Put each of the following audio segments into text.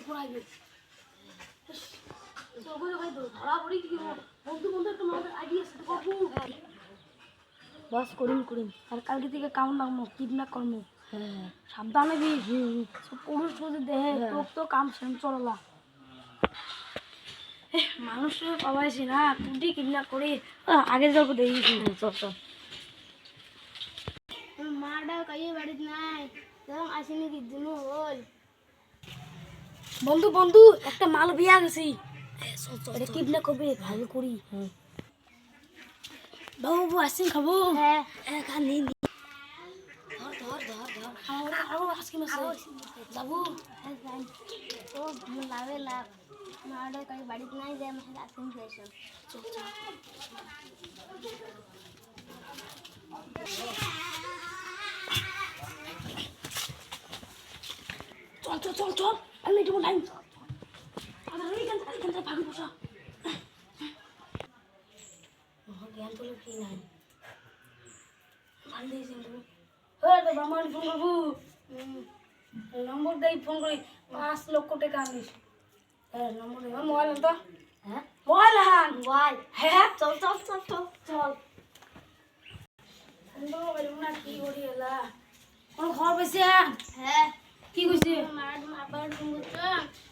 ঘুরাইবে ধরা পড়ি কি বন্ধু বন্ধু একটা আমাদের আইডিয়া সেটা করবো বস করিম আর কালকে থেকে কাউন্ট নামো কিডন্যাপ করবো সাবধানে বি পুরুষ যদি দেহে তোক তো কাম সেম চললা মানুষ পাবাইছি না তুই কিডন্যাপ করি আগে যাবো দেখি চল মাটা কাইয়ে বাড়িতে নাই আসেনি কি জন্য হল বন্ধু বন্ধু একটা মাল বিয়া গেছি কিডন্যাপ করবে ভালো করি বাবু আসছেন খাবো হ্যাঁ খানি ধর আজকে যাবো ও লাভে লাভ মাটা কাই বাড়িতে নাই যে আমার সাথে আসেন খেয়েছেন চল আমি একটু লাইন ভাবি বসা জ্ঞান তো কি নাই ভালো দিয়েছি তো বাবার ফোন করবো নম্বর দেই ফোন করি 5 লক্ষ টাকা আনিস নম্বর দেই মোবাইল তো হ্যাঁ মোবাইল হ্যাঁ চল কি করি এলা কোন খবর পেয়েছে হ্যাঁ কি কইছে আবার ফোন করছে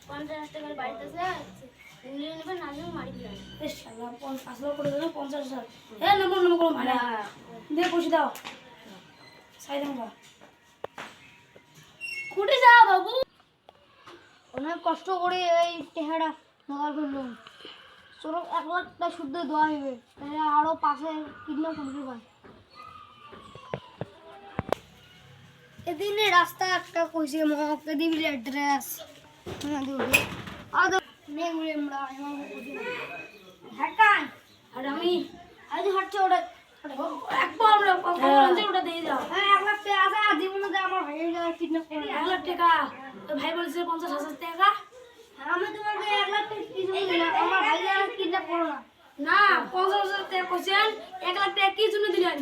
50 টাকার বাড়িতে আছে নিয়ে নেবে নামিও মারি দিলাম এ শালা 5 লক্ষ করে দিল 50,000 হ্যাঁ নম্বর করে মারা দে পয়সা দাও সাইড দাও কুটি যাও বাবু অনেক কষ্ট করে এই টেহারা জোগাড় করলাম চলো 1 লাখ টাকা শুদ্ধ দেওয়া হবে তাহলে আরো পাশে কিডন্যাপ করতে পারে এদিনে রাস্তা একটা কইছে মহকে দিবি অ্যাড্রেস না দিবি আদ নেগুলে আমরা এমন কইছি হ্যাঁ আর আমি আজ হাঁটছে ওটা একবার আমরা কখন ওটা দিয়ে যাও হ্যাঁ 1 লাখ টাকা আছে আর দিব না আমার ভাইয়ের কিডন্যাপ করে 1 লাখ টাকা তো ভাই বলছে 50,000 টাকা আমি তোমাকে 1 লাখ টাকা কিছু দিলাম আমার ভাইয়ের কিডন্যাপ করো না 50,000 টাকা কইছেন 1 লাখ টাকা কি জন্য দিলেন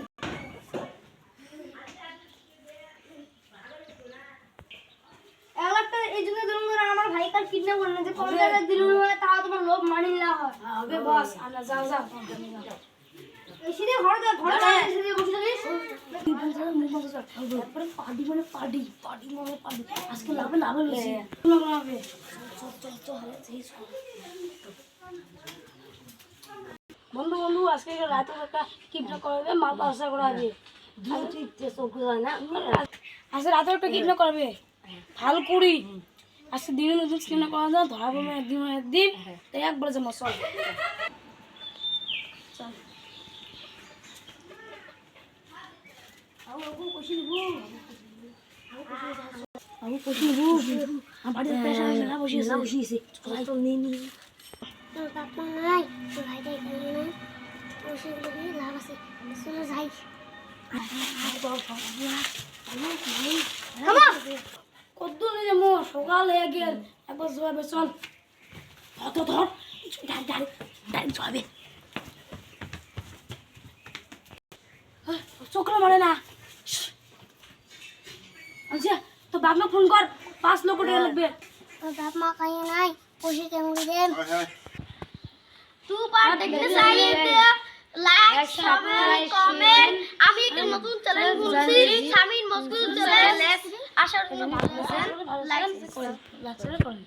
1 লাখ টাকা এই জন্য দিলাম না আমার ভাই কাল কিডন্যাপ করনা যে 50,000 দিলুম তাও তোমার লোভ মানি না হয় হবে বস আমরা যাও এসে ঘরে এসে বসে থাকিস তারপরে পার্টি মানে পার্টি আজকে লাভে লইছে লাভে চল বন্ধু আজকে রাতে একটা কিডন্যাপ করবে মাল পাসা করা হবে আজকে রাতে একটা কিডন্যাপ করবে ভাল করি আজকে দিনে নতুন কিডন্যাপ করা যায় ধরাবো একদিন তাই একবার যে মশল চল আমি খুশি আমার পেশা না বসিয়েছে তো নেই তো কাপড় নাই তো ভাইটা এখানে নাই বসে গেলে লাভ আছে চলো যাই কত নিয়ে মো সকাল হয়ে গেল একবার যাবে চল ধর গাড়ি যাবে চক্র মারে না আচ্ছা তো বাপ মা ফোন কর 5 লক্ষ টাকা লাগবে তো বাপ মা কাই নাই পয়সা কেমন দেন তুই পার দেখতে চাই লাইক সাবস্ক্রাইব কমেন্ট আমি একটা নতুন চ্যানেল খুলছি শামিন মসকুল চ্যানেল আশা করি ভালো লাগছে লাইক করেন